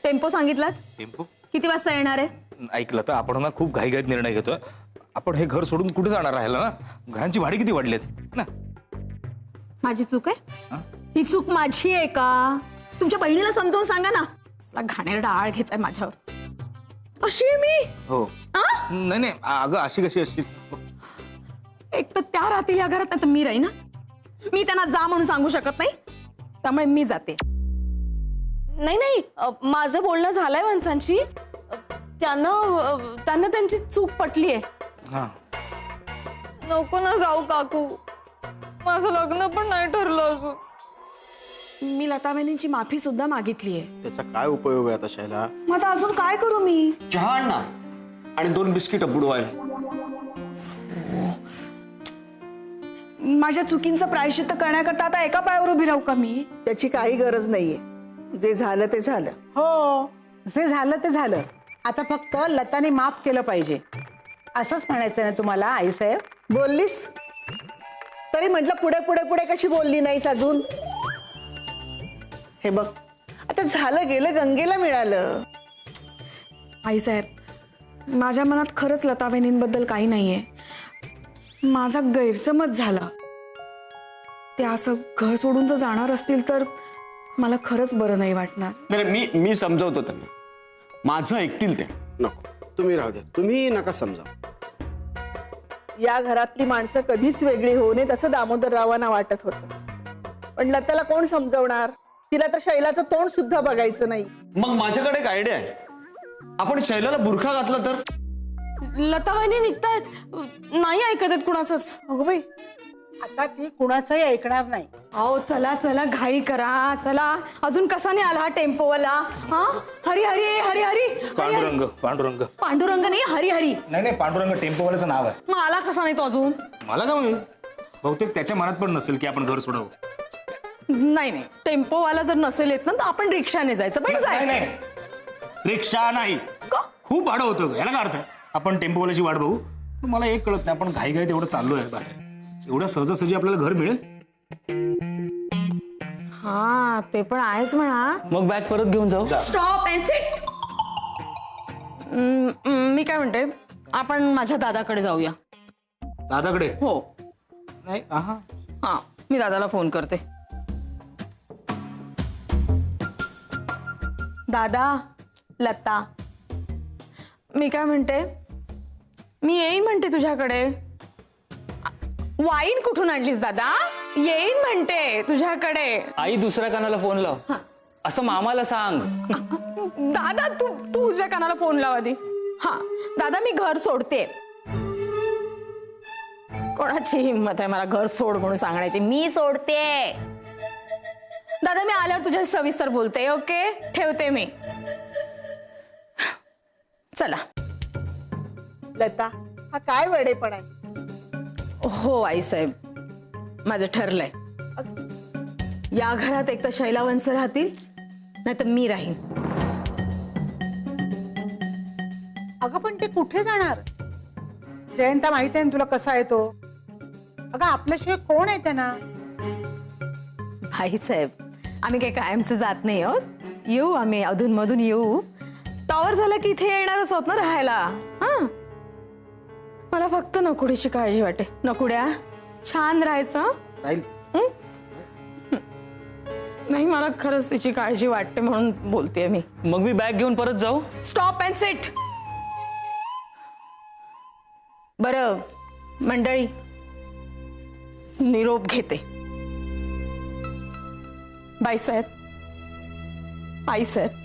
Tempo सांगितलात? Tempo किती वाजता येणार आहे? ऐकलं तर आपण ना खूप घाईघाईत निर्णय घेतोय. आपण हे घर सोडून कुठे जाणार राहिला ना? घरांची भाडी किती वाढलीत ना. माझी चूक आहे? ही चूक माझी आहे का? तुमच्या बहिणीला समजावून सांगा ना. घाणेरडा आळ घेताय माझ्यावर. अशी आहे मी? हो. नाही नाही अगं अशी कशी अशी. एक तर त्या राहतील या घरात, तर मी राही ना. मी त्यांना जा म्हणून सांगू शकत नाही, त्यामुळे मी जाते. नाही नाही माझं बोलणं झालंय माणसांची. त्यांना त्यांची चूक पटली आहे. हा नको ना जाऊ काकू, माझं लग्न पण नाही ठरलं अजून. मी लता वहिनींची माफी सुद्धा मागितली आहे. त्याचा काय उपयोग आहे आता शैला? मग आता अजून काय करू मी? चहा आण ना आणि 2 बिस्किट बुडवायला. माझ्या चुकींचं प्रायश्चित्त करण्याकरता आता एका पायावर उभी राहू का मी? त्याची काही गरज नाहीये. जे झालं ते झालं. हो, जे झालं ते झालं. आता फक्त लताने माफ केलं पाहिजे असंच म्हणायचं ना तुम्हाला आईसाहेब? बोललीस तरी म्हटलं पुढे पुढे पुढे कशी बोलली नाहीस अजून? हे बघ, आता झालं गेलं, गंगेला मिळालं. आईसाहेब, माझ्या मनात खरंच लता वहिनींबद्दल काही नाहीये. माझा गैरसमज झाला. ते असं घर सोडून जर जाणार असतील तर मला खरंच बरं नाही वाटणार. नाही मी समजावतो त्यांना. माझं ऐकतील ते. नको तुम्ही राहू द्या, तुम्ही नका समजावू. या घरातली माणसं कधीच वेगळी होऊ नये असं दामोदररावांना वाटत होतं, पण लताला कोण समजवणार? तिला तर शैलाचं तोंड सुद्धा बघायचं नाही. मग माझ्याकडे एक आयडिया आहे. आपण शैलाला बुरखा घातला तर? लता वहिनी निघतायत, नाही ऐकत आहेत कुणाचंच. अगं बाई, आता ती कुणाचंही ऐकणार नाही. अहो चला चला, घाई करा. चला, अजून कसा नाही आला हा टेम्पोवाला? हा, हरी हरी हरी हरी. पांडुरंग पांडुरंग. पांडुरंग नाही, हरी हरी. नाही नाही पांडुरंग टेम्पोवाल्याचं नाव आहे. मग आला कसा नाही तो अजून? मला काय माहिती, बहुतेक त्याच्या मनात पण नसेल की आपण घर सोडावं. नाही नाही, टेम्पोवाला जर नसेल येत ना तर आपण रिक्षाने जायचं. पण नाही जायचं नाही, रिक्षा नाही. का? खूप भाडं होतं. याला काय अर्थ आहे? आपण टेम्पोवाल्याची वाट बघू. मला एक कळत नाही, आपण घाईघाईत एवढं चाललोय बाहेर, एवढ्या सहजासहजी आपल्याला घर मिळेल? हा, ते पण आहेच म्हणा. मग बॅग परत घेऊन जाऊ. Stop and seat. मी काय म्हणते, आपण माझ्या दादाकडे जाऊया. दादाकडे? हो. नाही. हा, मी दादाला फोन करते. दादा, लता, मी काय म्हणते, मी येईन म्हणते तुझ्याकडे. वाईन कुठून आणलीस दादा? येईन म्हणते तुझ्याकडे. आई दुसऱ्या कानाला फोन लाव, असं मामाला सांग. दादा तू उजव्या कानाला फोन लाव आधी. हा दादा, मी घर सोडते. कोणाची हिंमत आहे मला घर सोड म्हणून सांगण्याची? मी सोडते. दादा, मी आल्यावर तुझ्याशी सविस्तर बोलते. ओके, ठेवते मी. चला. लता, हा काय वेडेपण आहे? हो आईसाहेब, माझं ठरलंय. या घरात एक तर शैला वंस राहतील, नाही तर मी राहीन. अगं पण ते कुठे जाणार? जयंता माहिती आहे ना तुला कसा आहे तो. अगं आपल्याशिवाय कोण आहे त्यांना? आईसाहेब, आम्ही काही कायमचं जात नाही आहोत. येऊ आम्ही अधूनमधून येऊ. टॉवर झाला की इथे येणारच होत ना राहायला. हा, मला फक्त नकुडीची काळजी वाटते. नकुड्या, छान राहायचं. राहील. नाही, मला खरंच तिची काळजी वाटते म्हणून बोलतेय मी. मग मी बॅग घेऊन परत जाऊ. Stop and sit. बरं मंडळी, निरोप घेते. बाईसाहेब, आईसाहेब,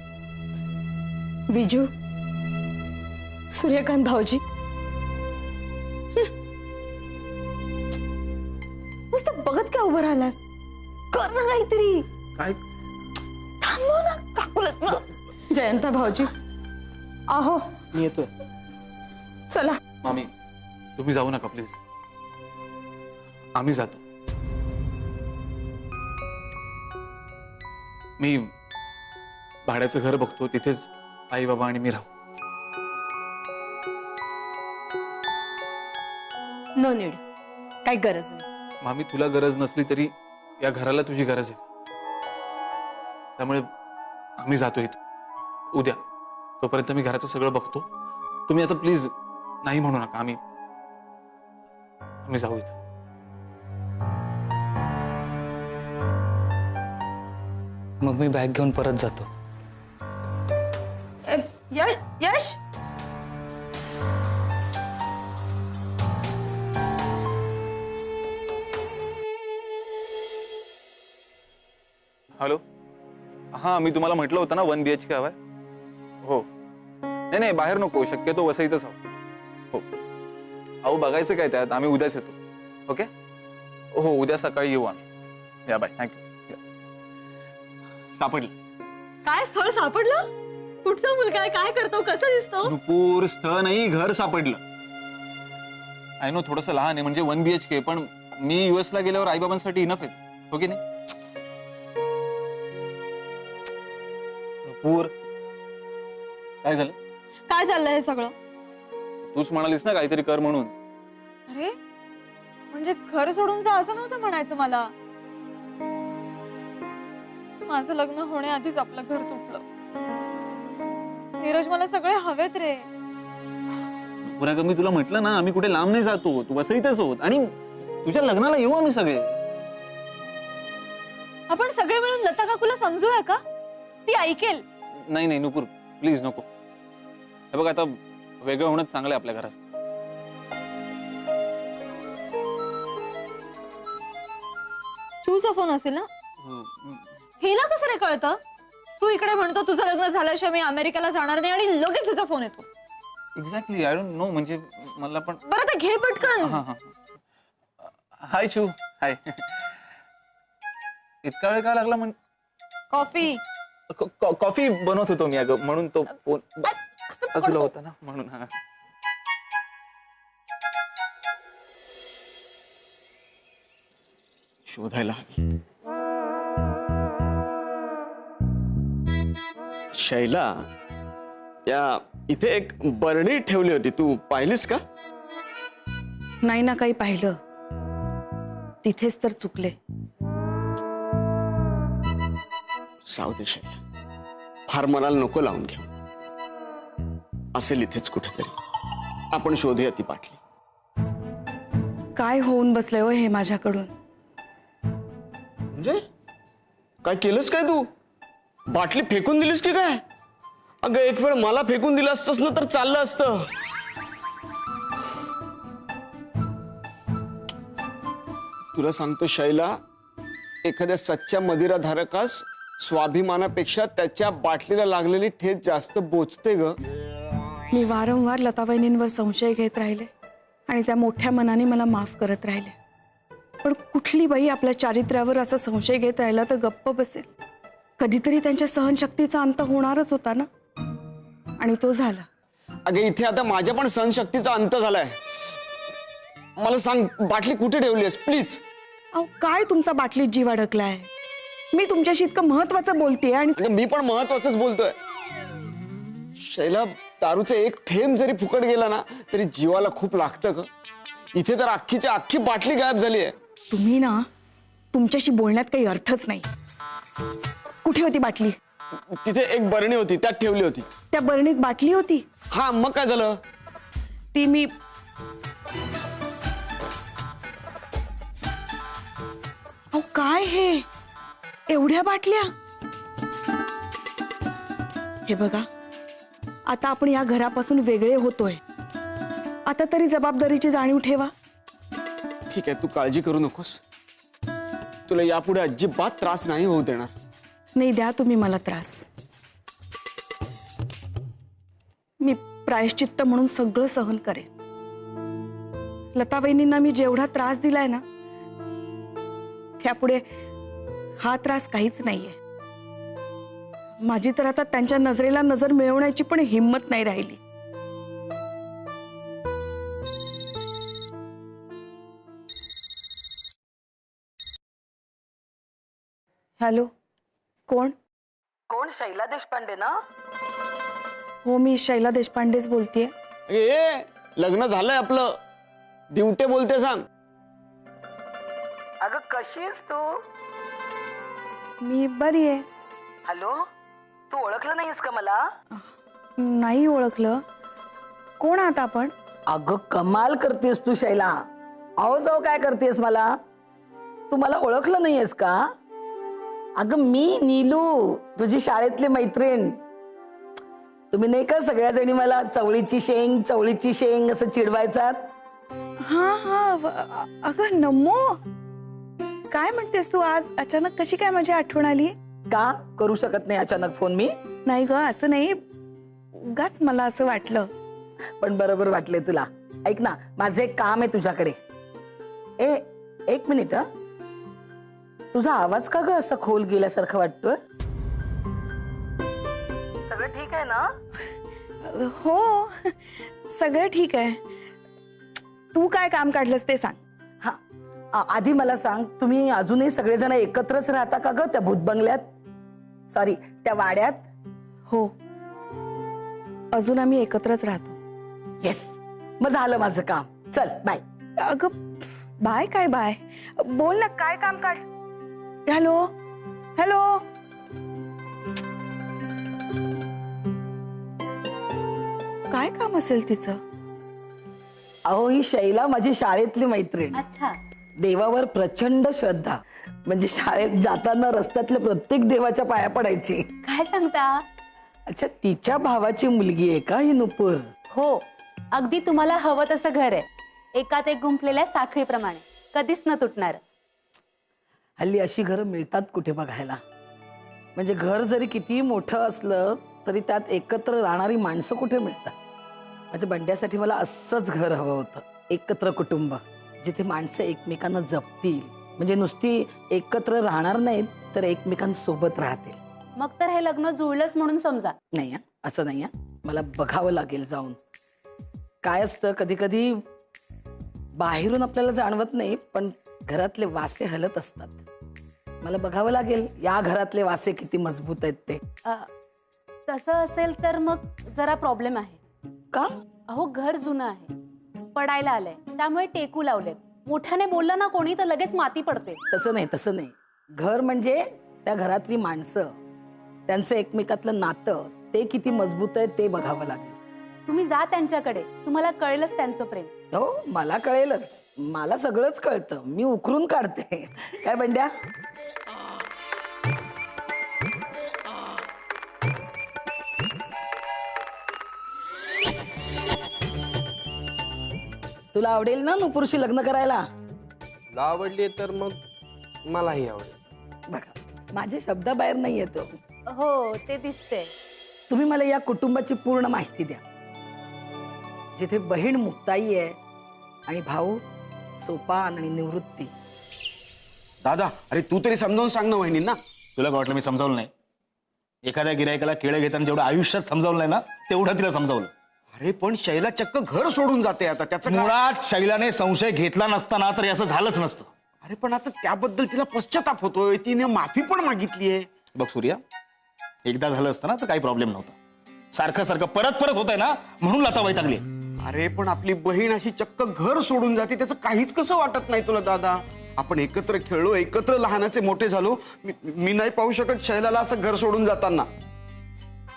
विजू, सूर्यकांत भाऊजी, नुसतं बघत का उभं राहिलास? कर ना काहीतरी. काय? थांबव ना काकुलत. जयंता भाऊजी, आहो मी येतोय. चला. मामी, तुम्ही जाऊ नका प्लीज. आम्ही जातो. मी भाड्याचं घर बघतो, तिथेच आई बाबा आणि मी राहू. नो नीड, काही गरज नाही. मामी, तुला गरज नसली तरी या घराला तुझी गरज आहे. त्यामुळे आम्ही जातो इथून. उद्या. तोपर्यंत मी घराचं सगळं बघतो. तुम्ही आता प्लीज नाही म्हणू नका. आम्ही जाऊ इथं. मग मी बॅग घेऊन परत जातो. यश हॅलो. हा, मी तुम्हाला म्हटलं होतं ना 1 BHK हवाय. हो. नाही नाही, बाहेर नको, शक्यतो वसईतच हवं. हो. अहो बघायचं काय त्यात, आम्ही उद्याच येतो. ओके. हो, उद्या सकाळी येऊ आम्ही. या बाय. थँक्यू. सापडलं. काय स्थळ सापडलं? कुठचा मुलगा आहे, काय करतो, कसं दिसतो? नुपूर, स्थळ नाही, घर सापडलं. आय नो थोडंसं लहान आहे, म्हणजे 1 BHK, पण मी US ला गेल्यावर आईबाबांसाठी इनफ आहे. हो की नाही? नुपूर, काय झालं? काय चाललंय हे सगळं? तूच म्हणालीस ना काहीतरी कर म्हणून. अरे म्हणजे घर सोडून जा असं नव्हतं म्हणायचं मला. माझं लग्न होण्याआधीच आपलं घर तुटलं. नीरज मला सगळे हवेत रे. पुरा मी तुला म्हटलं ना, आम्ही कुठे लांब नाही जातो, तू वसईतच होत आणि तुझ्या लग्नाला येऊ आम्ही सगळे. आपण सगळे मिळून लता काकूला समजूया का? ती ऐकेल. नाही नाही नुपूर, प्लीज नको. हे बघ, आता वेगळं होणंच चांगलं आहे आपल्या घरात. तूचा फोन असेल ना? हिला कसं रे कळतं? तू इकडे म्हणतो तुझं लग्न झाल्याशिवाय मी अमेरिकेला जाणार नाही आणि लगेच तुझा फोन येतो. Exactly, I don't know. म्हणजे मला पण. बरं ते घे पटकन. हाय शू. हाय. इतका वेळ का लागला? कॉफी. कॉफी बनवत होतो मी अगं, म्हणून तो फोन बाजूला होता ना, म्हणून. हा. शोधायला हवी. शैला, या इथे एक बरणी ठेवली होती, तू पाहिलीस का? नाही ना काही पाहिलं. तिथेच तर चुकले. जाऊ दे शैला, फार मनाला नको लावून घेऊ. असेल इथेच कुठेतरी. आपण शोधूया ती बाटली. काय होऊन बसलंय हो हे माझ्याकडून? म्हणजे काय केलंस काय तू? बाटली फेकून दिलीस की काय? अगं एक वेळ मला फेकून दिलं असतंस ना तर चाललं असतं. तुला सांगतो शैला, एखाद्या सच्च्या मदिराधारकास स्वाभिमानापेक्षा त्याच्या बाटलीला लागलेली ठेच जास्त बोचते ग. मी वारंवार लतावहिनींवर संशय घेत राहिले आणि त्या मोठ्या मनाने मला माफ करत राहिले. पण कुठली बाई आपल्या चारित्र्यावर असा संशय घेत राहिला तर गप्प बसेल? कधीतरी त्यांच्या सहनशक्तीचा अंत होणारच होता ना, आणि तो झाला. अगं इथे आता माझ्या पण सहनशक्तीचा अंत झालाय. मला सांग, बाटली कुठे ठेवली आहेस प्लीज? अहो काय तुमचा बाटलीत जीव अडकलाय? मी तुमच्याशी इतकं महत्वाचं बोलतेय आणि अगं मी पण महत्वाचंच बोलतोय. शैला, दारूचं एक थेंब जरी फुकट गेला ना तरी जीवाला खूप लागतं ग. इथे तर अख्खीच्या अख्खी बाटली गायब झाली आहे. तुम्ही ना, तुमच्याशी बोलण्यात काही अर्थच नाही. कुठे होती बाटली? तिथे एक बरणी होती, त्यात ठेवली होती. त्या बरणीत बाटली होती? हा, मग काय झालं? ती मी अहो काय हे, एवढ्या बाटल्या? हे बघा, आता आपण या घरापासून वेगळे होतोय. आता तरी जबाबदारीची जाणीव ठेवा. ठीक आहे, तू काळजी करू नकोस. तुला यापुढे अजिबात त्रास नाही होऊ देणार. नाही, द्या तुम्ही मला त्रास. मी प्रायश्चित्त म्हणून सगळं सहन करेन. लतावहिनींना मी जेवढा त्रास दिलाय ना, त्यापुढे हा त्रास काहीच नाहीये. माझी तर आता त्यांच्या नजरेला नजर मिळवण्याची पण हिंमत नाही राहिली. हॅलो, कोण? कोण? शैला देशपांडे ना? हो, मी शैला देशपांडेच बोलतेय. ए, लग्न झालंय आपलं. दिवटे बोलते सांग. अगं कशी आहेस तू? मी बरी आहे. हॅलो, तू ओळखलं नाहीस का मला? नाही ओळखलं. कोण आहात आपण? अगं कमाल करतेस तू शैला. अहो जाऊ काय करतेस मला? तू मला ओळखलं नाहीयेस का? अगं मी नीलू, तुझी शाळेतली मैत्रीण. तुम्ही नाही का सगळ्या जणी मला चवळीची शेंग असं चिडवायचात? हा अगं नमो, काय म्हणतेस तू? आज अचानक कशी काय माझी आठवण आली? का करू शकत नाही अचानक फोन मी? नाही ग, असं नाही, उगाच मला असं वाटलं. पण बरोबर वाटले तुला. ऐक ना, माझं एक काम आहे तुझ्याकडे. एक मिनिट. तुझा आवाज का ग असं खोल गेल्यासारखं वाटतोय? सगळं ठीक आहे ना? हो, सगळं ठीक आहे. तू काय काम काढलंस ते सांग. हा, आधी मला सांग, तुम्ही अजूनही सगळेजण एकत्रच राहता का ग त्या भूत बंगल्यात? सॉरी, त्या वाड्यात? हो, अजून आम्ही एकत्रच राहतो. येस, मग झालं माझं काम. चल बाय. अगं बाय काय बाय? बोल ना, काय काम काढ. Hello hello. काय काम असेल तिचं? अहो ही शैला माझी शाळेतली मैत्रीण. अच्छा. देवावर प्रचंड श्रद्धा. म्हणजे शाळेत जाताना रस्त्यातल्या प्रत्येक देवाच्या पाया पडायची. काय सांगता? अच्छा, तिच्या भावाची मुलगी आहे का ही नुपूर? हो, अगदी तुम्हाला हवं तसं घर आहे. एकात एक गुंफलेल्या साखळीप्रमाणे, कधीच न तुटणार. हल्ली अशी घरं मिळतात कुठे बघायला. म्हणजे घर जरी किती मोठं असलं तरी त्यात एकत्र राहणारी माणसं कुठे मिळतात. माझ्या बंड्यासाठी मला असंच घर हवं होतं. एकत्र कुटुंब, जिथे माणसं एकमेकांना जपतील. म्हणजे नुसती एकत्र राहणार नाहीत तर एकमेकांसोबत राहतील. मग तर हे लग्न जुळलंच म्हणून समजा. नाही असं नाही. मला बघावं लागेल जाऊन. काय असतं, कधी कधी बाहेरून आपल्याला जाणवत नाही, पण घरातले वासे हलत असतात. मला बघावं लागेल या घरातले वासे किती मजबूत आहेत ते. तसं असेल तर मग जरा प्रॉब्लेम आहे. का? अहो घर जुनं आहे, पडायला आलंय, त्यामुळे टेकू लावलेत. मोठ्याने बोललं ना कोणी तर लगेच माती पडते. तसं नाही. घर म्हणजे त्या घरातली माणसं, त्यांचं एकमेकातलं नातं ते किती मजबूत आहे ते बघावं लागेल. तुम्ही जा त्यांच्याकडे, तुम्हाला कळेलच त्यांचं प्रेम. हो, मला कळेलच. मला सगळंच कळतं. मी उकरून काढते. काय बंड्या? तुला आवडेल ना नुपूरशी लग्न करायला? तुला आवडली तर मग मलाही आवडेल. बघा, माझे शब्दाबाहेर नाही येतो. हो, ते दिसते. तुम्ही मला या कुटुंबाची पूर्ण माहिती द्या. जिथे बहीण मुक्ताई आहे आणि भाऊ सोपान आणि निवृत्ती. दादा, अरे तू तरी समजावून सांग ना वहिनींना. तुला काय वाटलं मी समजावलं नाही? एखाद्या गिरायकाला केळं घेताना जेवढं आयुष्यात समजावलं नाही ना, तेवढं तिला समजावलं. अरे पण शैला चक्क घर सोडून जाते आता. त्याचं काय? मुळात शैलाने संशय घेतला नसताना तर असं झालंच नसतं. अरे पण आता त्याबद्दल तिला पश्चाताप होतोय. तिने माफी पण मागितलीये. बघ सूर्या, एकदा झालं असतं ना तर काही प्रॉब्लेम नव्हता. सारखं परत होत आहे ना, म्हणून लता वैतागली. अरे पण आपली बहीण अशी चक्क घर सोडून जाते, त्याचं काहीच कसं वाटत नाही तुला दादा? आपण एकत्र खेळलो, एकत्र लहानाचे मोठे झालो. मी नाही पाहू शकत शैलाला असं घर सोडून जाताना.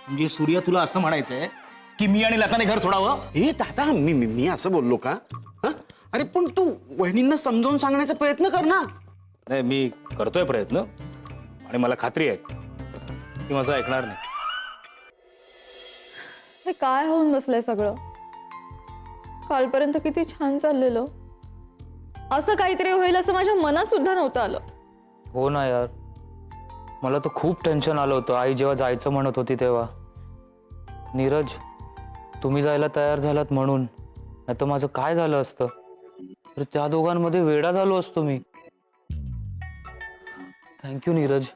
म्हणजे सूर्या, तुला असं म्हणायचंय की मी आणि लताने घर सोडावं? हे दादा, मी असं बोललो का? हं? अरे पण तू वहिनींना समजावून सांगण्याचा प्रयत्न कर ना. नाही, मी करतोय प्रयत्न आणि मला खात्री आहे की माझं ऐकणार नाही. हे काय होऊन बसलंय सगळं? कालपर्यंत किती छान चाललेलं. असं काहीतरी होईल असं माझ्या मनात सुद्धा नव्हतं आलं. हो ना यार, मला तर खूप टेन्शन आलं होतं आई जेव्हा जायचं म्हणत होती तेव्हा. नीरज, तुम्ही जायला तयार झालात म्हणून, नाही तर माझं काय झालं असतं? तर त्या दोघांमध्ये वेडा झालो असतो मी. थँक्यू नीरज,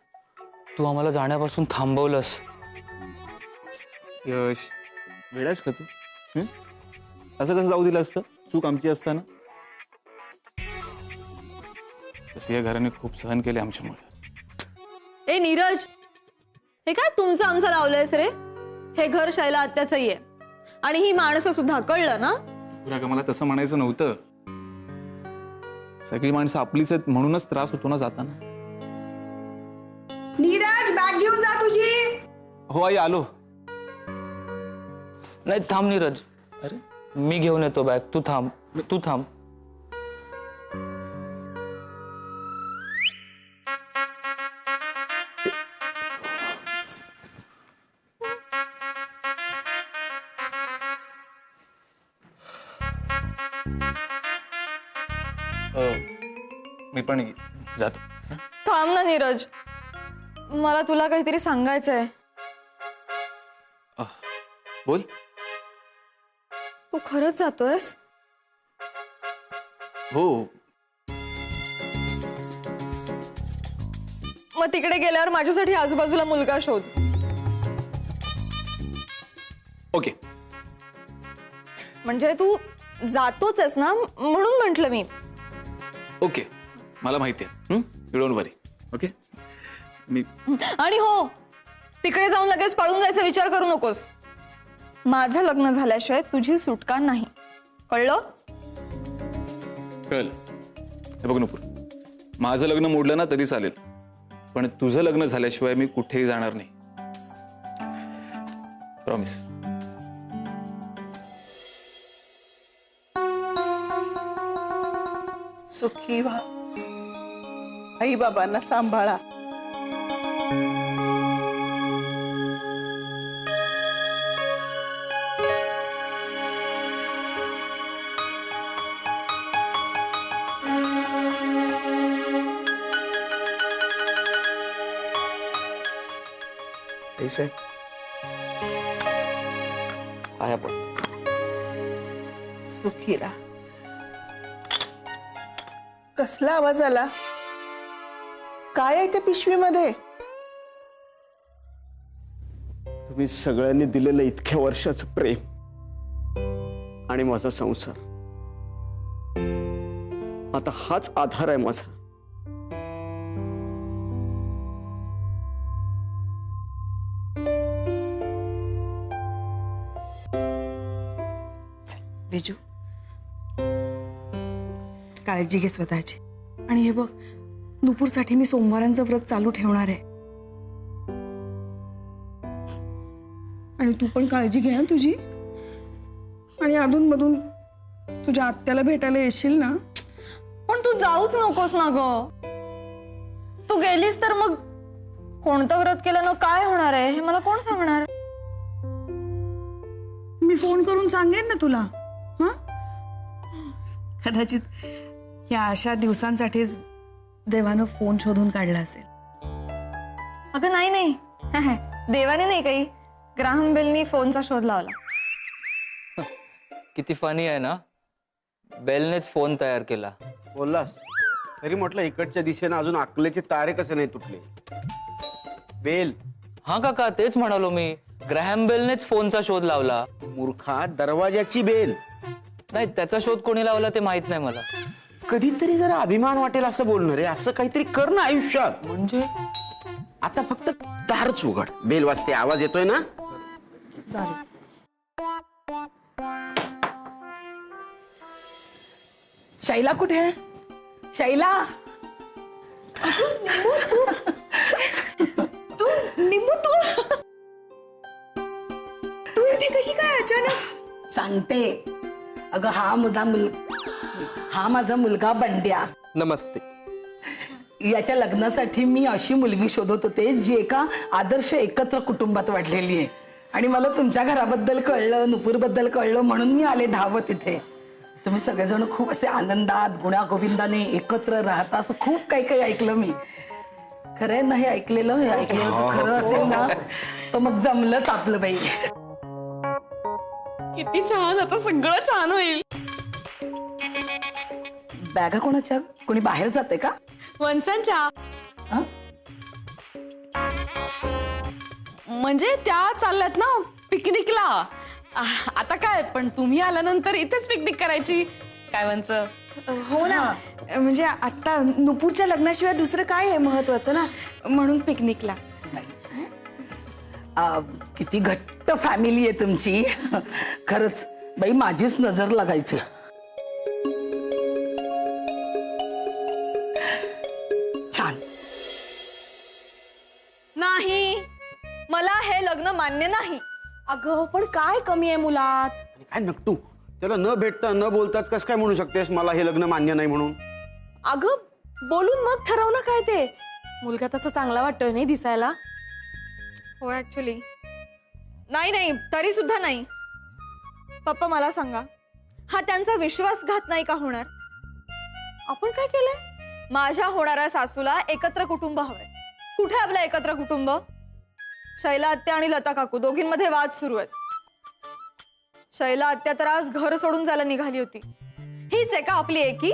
तू आम्हाला जाण्यापासून थांबवलंस. यश, वेडायस का तू? असं कसं जाऊ दिलं असतं चूक आमची असताना? तसं या घराने खूप सहन केले आमच्यामुळे. ए नीरज, हे काय तुमचं आमचं लावलंयस रे? हे घर शैला आत्याचंही आहे आणि ही माणसं सुद्धा, कळलं ना? पुरा का मला तसं म्हणायचं नव्हतं. सगळी माणसं आपलीच आहेत म्हणूनच त्रास होतो ना जाताना. नीरज, बॅग घेऊन जा तुझी. हो आई आलो. नाही थांब नीरज. अरे मी घेऊन येतो बॅग. तू थांब. तू थांब. मी पण जातो. थांब ना नीरज, मला तुला काहीतरी सांगायचंय. बोल. तू खरंच जातोयस? हो. मग तिकडे गेल्यावर माझ्यासाठी आजूबाजूला मुलगा शोध. ओके. म्हणजे तू जातोच आहेस ना, म्हणून म्हंटल मी. ओके मला माहिती आहे. You don't worry. ओके. मी आणि हो, तिकडे जाऊन लगेच पळून जायचा विचार करू नकोस. माझं लग्न झाल्याशिवाय तुझी सुटका नाही, कळलं? कळलं. हे बघ नुपूर, माझं लग्न मोडलं ना तरी चालेल, पण तुझं लग्न झाल्याशिवाय मी कुठेही जाणार नाही. प्रॉमिस. सुखी व्हा, आई बाबांना सांभाळा. ऐसे आया पण सुखी राहा. कसला आवाज आला? काय आहे त्या पिशवीमध्ये? तुम्ही सगळ्यांनी दिलेलं इतक्या वर्षाचं प्रेम आणि माझा संसार, आता हाच आधार आहे माझा. बिजू, काळजी घे स्वतःची. आणि हे बघ, नुपूरसाठी मी सोमवारांचं व्रत चालू ठेवणार आहे. आणि तू पण काळजी घे ना तुझी. आणि अधूनमधून तुझ्या आत्याला भेटायला येशील ना. पण तू जाऊच नकोस ना ग. तू गेलीस तर मग कोणतं व्रत केल्यानं काय होणार आहे हे मला कोण सांगणार? मी फोन करून सांगेन ना तुला. हा, कदाचित या अशा दिवसांसाठीच देवानं फोन शोधून काढला असेल. अगं नाही नाही, देवाने नाही, काही ग्राहम बेलनी फोनचा शोध लावला. किती फनी आहे ना, बेलनेच फोन तयार केला. बोललास तरी म्हटलं इकडच्या दिशेनं अजून अकलेचे तारे कसे नाही तुटले. बेल. हा काका, तेच म्हणालो मी. ग्रॅहम बेलनेच फोनचा शोध लावला. मूर्खा, दरवाजाची बेल. नाही, त्याचा शोध कोणी लावला ते माहित नाही मला. कधीतरी जरा अभिमान वाटेल असं बोलणार आहे. असं काहीतरी कर ना आयुष्यात. म्हणजे आता फक्त दारच उघड. बेल वाजते, आवाज येतोय ना. शैला कुठे आहे? शैला, निम्मू, तू इथे कशी काय अचानक? सांगते. अगं हा माझा मुलगा बंड्या. नमस्ते. याच्या लग्नासाठी मी अशी मुलगी शोधत होते जी एका आदर्श एकत्र कुटुंबात वाढलेली आहे. आणि मला तुमच्या घराबद्दल कळलं, नुपूरबद्दल कळलं, म्हणून मी आले धावत इथे. तुम्ही सगळेजण खूप असे आनंदात गुण्यागोविंदाने एकत्र राहता असं खूप काही काही ऐकलं मी. खरं आहे ना हे ऐकलेलं? हे ऐकलेलं तर खरं असेल ना तर मग जमलंच आपलं बाई. किती छान, आता सगळं छान होईल. बॅगा कोणाच्या? कोणी बाहेर जाते का? वंसांच्या. हं? म्हणजे त्या चालल्यात ना पिकनिकला. आता काय, पण तुम्ही आल्यानंतर इथेच पिकनिक करायची काय वंच? हो ना, म्हणजे आता नुपूरच्या लग्नाशिवाय दुसरं काय आहे महत्वाचं ना, म्हणून पिकनिकला. किती घट्ट फॅमिली आहे तुमची. खरंच बाई, माझीच नजर लागायची. छान. नाही, मला हे लग्न अगं पण काय कमी आहे मुलात? आणि काय नकटू, त्याला न भेटता न बोलताच कसं काय म्हणू शकतेस मला हे लग्न मान्य नाही म्हणून? अगं बोलून मग ठरव ना काय ते. मुलगा तसा चांगला वाटतोय नाही दिसायला. हो ऍक्च्युली नाही नाही तरी सुद्धा नाही. पप्पा मला सांगा, हा त्यांचा विश्वासघात नाही का होणार? आपण काय केलंय? माझ्या होणाऱ्या सासूला एकत्र कुटुंब हवंय. कुठे आपलं एकत्र कुटुंब? शैला आत्या आणि लता काकू दोघींमध्ये वाद सुरू आहेत. शैला आत्या तर आज घर सोडून जायला निघाली होती. हीच आहे का आपली एकी?